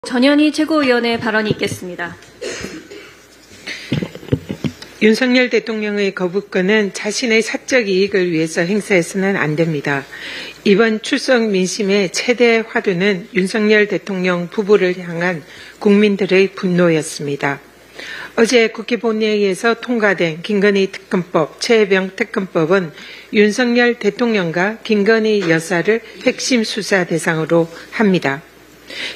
전현희 최고위원의 발언이 있겠습니다. 윤석열 대통령의 거부권은 자신의 사적 이익을 위해서 행사해서는 안 됩니다. 이번 출석 민심의 최대 화두는 윤석열 대통령 부부를 향한 국민들의 분노였습니다. 어제 국회 본회의에서 통과된 김건희 특검법, 최혜병 특검법은 윤석열 대통령과 김건희 여사를 핵심 수사 대상으로 합니다.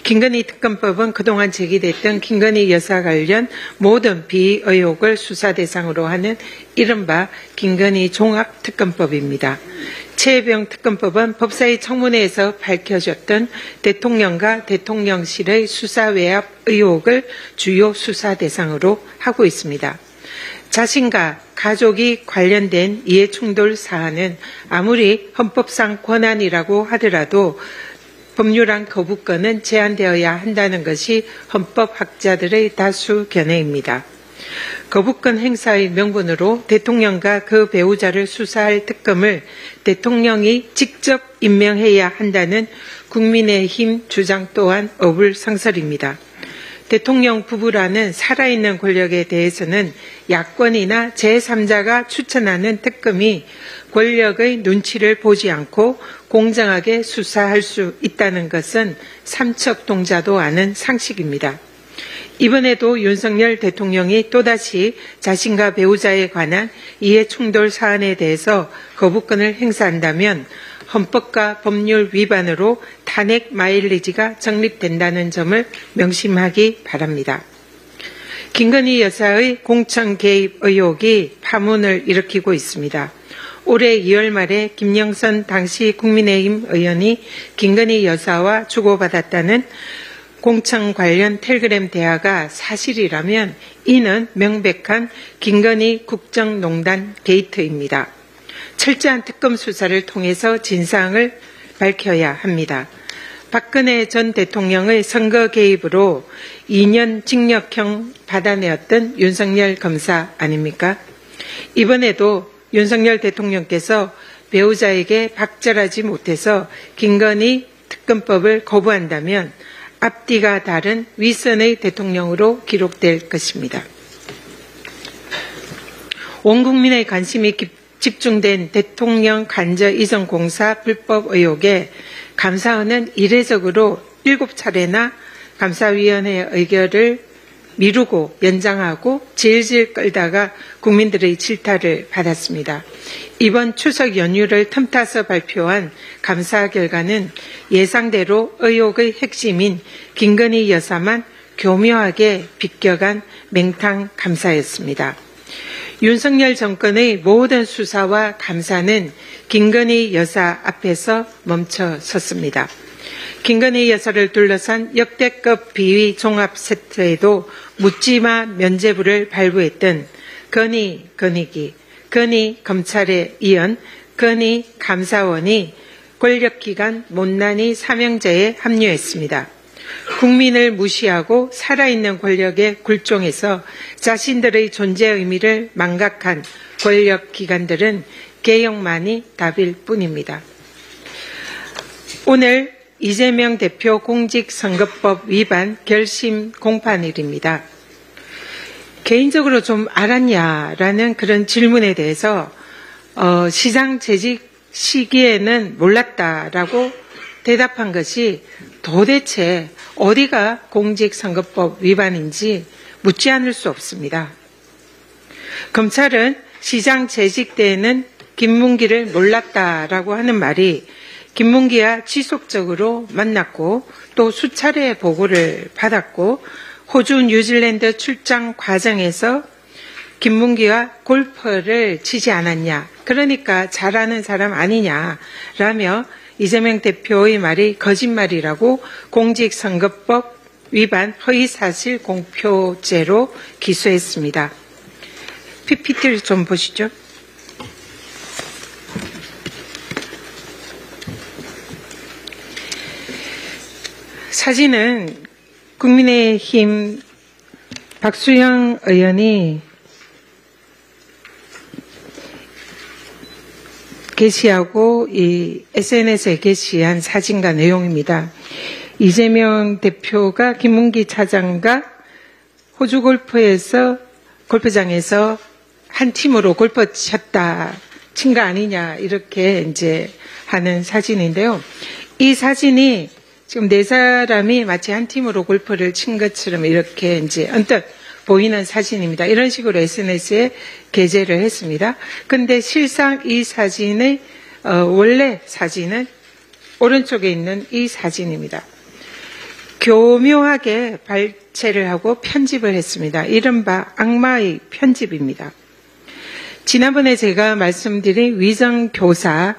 김건희 특검법은 그동안 제기됐던 김건희 여사 관련 모든 비의혹을 수사 대상으로 하는 이른바 김건희 종합특검법입니다. 최혜병 특검법은 법사위 청문회에서 밝혀졌던 대통령과 대통령실의 수사 외압 의혹을 주요 수사 대상으로 하고 있습니다. 자신과 가족이 관련된 이해충돌 사안은 아무리 헌법상 권한이라고 하더라도 법률안 거부권은 제한되어야 한다는 것이 헌법학자들의 다수 견해입니다. 거부권 행사의 명분으로 대통령과 그 배우자를 수사할 특검을 대통령이 직접 임명해야 한다는 국민의힘 주장 또한 어불성설입니다. 대통령 부부라는 살아있는 권력에 대해서는 야권이나 제3자가 추천하는 특검이 권력의 눈치를 보지 않고 공정하게 수사할 수 있다는 것은 삼척동자도 아는 상식입니다. 이번에도 윤석열 대통령이 또다시 자신과 배우자에 관한 이해충돌 사안에 대해서 거부권을 행사한다면 헌법과 법률 위반으로 탄핵 마일리지가 적립된다는 점을 명심하기 바랍니다. 김건희 여사의 공천 개입 의혹이 파문을 일으키고 있습니다. 올해 2월 말에 김영선 당시 국민의힘 의원이 김건희 여사와 주고받았다는 공천 관련 텔그램 대화가 사실이라면 이는 명백한 김건희 국정농단 게이트입니다. 철저한 특검 수사를 통해서 진상을 밝혀야 합니다. 박근혜 전 대통령의 선거 개입으로 2년 징역형 받아내었던 윤석열 검사 아닙니까? 이번에도 윤석열 대통령께서 배우자에게 박절하지 못해서 김건희 특검법을 거부한다면 앞뒤가 다른 윗선의 대통령으로 기록될 것입니다. 온 국민의 관심이 집중된 대통령 간접 이전 공사 불법 의혹에 감사원은 이례적으로 7차례나 감사위원회 의결을 미루고 연장하고 질질 끌다가 국민들의 질타를 받았습니다. 이번 추석 연휴를 틈타서 발표한 감사 결과는 예상대로 의혹의 핵심인 김건희 여사만 교묘하게 비껴간 맹탕 감사였습니다. 윤석열 정권의 모든 수사와 감사는 김건희 여사 앞에서 멈춰 섰습니다. 김건희 여사를 둘러싼 역대급 비위 종합 세트에도 묻지마 면죄부를 발부했던 건희 건희기, 건희 검찰에 이은 건희 감사원이 권력기관 못난이 사명제에 합류했습니다. 국민을 무시하고 살아있는 권력에 굴종해서 자신들의 존재 의미를 망각한 권력기관들은 개혁만이 답일 뿐입니다. 오늘 이재명 대표 공직선거법 위반 결심 공판일입니다. 개인적으로 좀 알았냐라는 그런 질문에 대해서 시장 재직 시기에는 몰랐다라고 대답한 것이 도대체 어디가 공직선거법 위반인지 묻지 않을 수 없습니다. 검찰은 시장 재직 때에는 김문기를 몰랐다라고 하는 말이 김문기와 지속적으로 만났고 또 수차례 보고를 받았고 호주 뉴질랜드 출장 과정에서 김문기와 골프를 치지 않았냐, 그러니까 잘하는 사람 아니냐라며 이재명 대표의 말이 거짓말이라고 공직선거법 위반 허위사실 공표죄로 기소했습니다. PPT를 좀 보시죠. 사진은 국민의힘 박수영 의원이 게시하고 이 SNS에 게시한 사진과 내용입니다. 이재명 대표가 김문기 차장과 호주 골프장에서 한 팀으로 골프 쳤다, 친 거 아니냐, 이렇게 이제 하는 사진인데요. 이 사진이 지금 네 사람이 마치 한 팀으로 골프를 친 것처럼 이렇게 이제 언뜻 보이는 사진입니다. 이런 식으로 SNS에 게재를 했습니다. 근데 실상 이 사진의 원래 사진은 오른쪽에 있는 이 사진입니다. 교묘하게 발췌를 하고 편집을 했습니다. 이른바 악마의 편집입니다. 지난번에 제가 말씀드린 위정교사,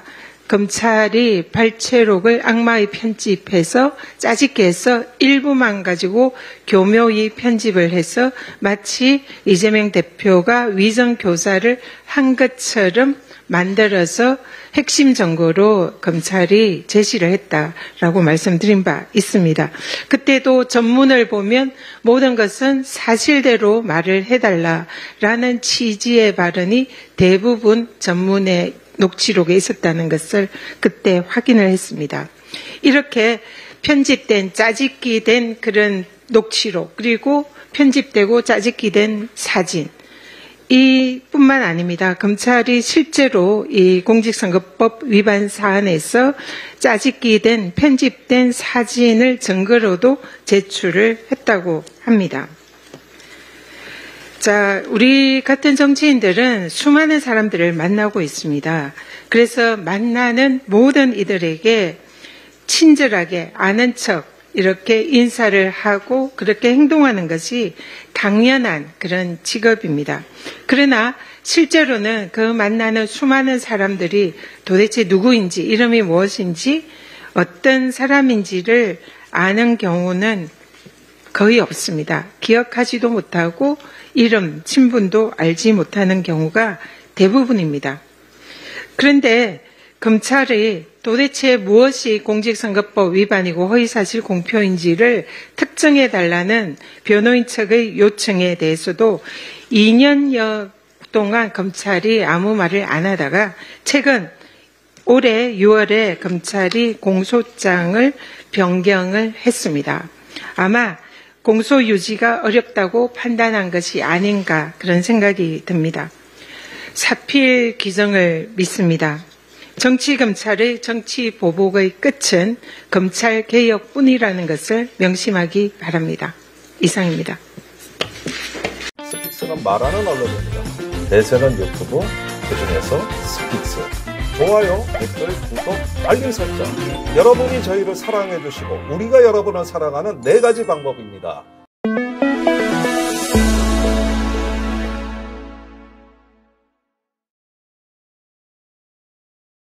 검찰이 발췌록을 악마의 편집해서 짜집게 해서 일부만 가지고 교묘히 편집을 해서 마치 이재명 대표가 위정교사를 한 것처럼 만들어서 핵심 정보로 검찰이 제시를 했다라고 말씀드린 바 있습니다. 그때도 전문을 보면 모든 것은 사실대로 말을 해달라라는 취지의 발언이 대부분 전문의 녹취록에 있었다는 것을 그때 확인을 했습니다. 이렇게 편집된 짜집기 된 그런 녹취록, 그리고 편집되고 짜집기 된 사진, 이뿐만 아닙니다. 검찰이 실제로 이 공직선거법 위반 사안에서 짜집기 된 편집된 사진을 증거로도 제출을 했다고 합니다. 자, 우리 같은 정치인들은 수많은 사람들을 만나고 있습니다. 그래서 만나는 모든 이들에게 친절하게 아는 척 이렇게 인사를 하고 그렇게 행동하는 것이 당연한 그런 직업입니다. 그러나 실제로는 그 만나는 수많은 사람들이 도대체 누구인지, 이름이 무엇인지, 어떤 사람인지를 아는 경우는 거의 없습니다. 기억하지도 못하고 이름, 친분도 알지 못하는 경우가 대부분입니다. 그런데 검찰이 도대체 무엇이 공직선거법 위반이고 허위사실 공표인지를 특정해달라는 변호인 측의 요청에 대해서도 2년여 동안 검찰이 아무 말을 안 하다가 최근 올해 6월에 검찰이 공소장을 변경을 했습니다. 아마 공소 유지가 어렵다고 판단한 것이 아닌가 그런 생각이 듭니다. 사필 기정을 믿습니다. 정치검찰의 정치보복의 끝은 검찰개혁뿐이라는 것을 명심하기 바랍니다. 이상입니다. 스픽스는 말하는 언론입니다. 대세는 유튜브, 그중에서 스픽스. 좋아요, 댓글, 구독, 알림 설정. 여러분이 저희를 사랑해 주시고 우리가 여러분을 사랑하는 4가지 방법입니다.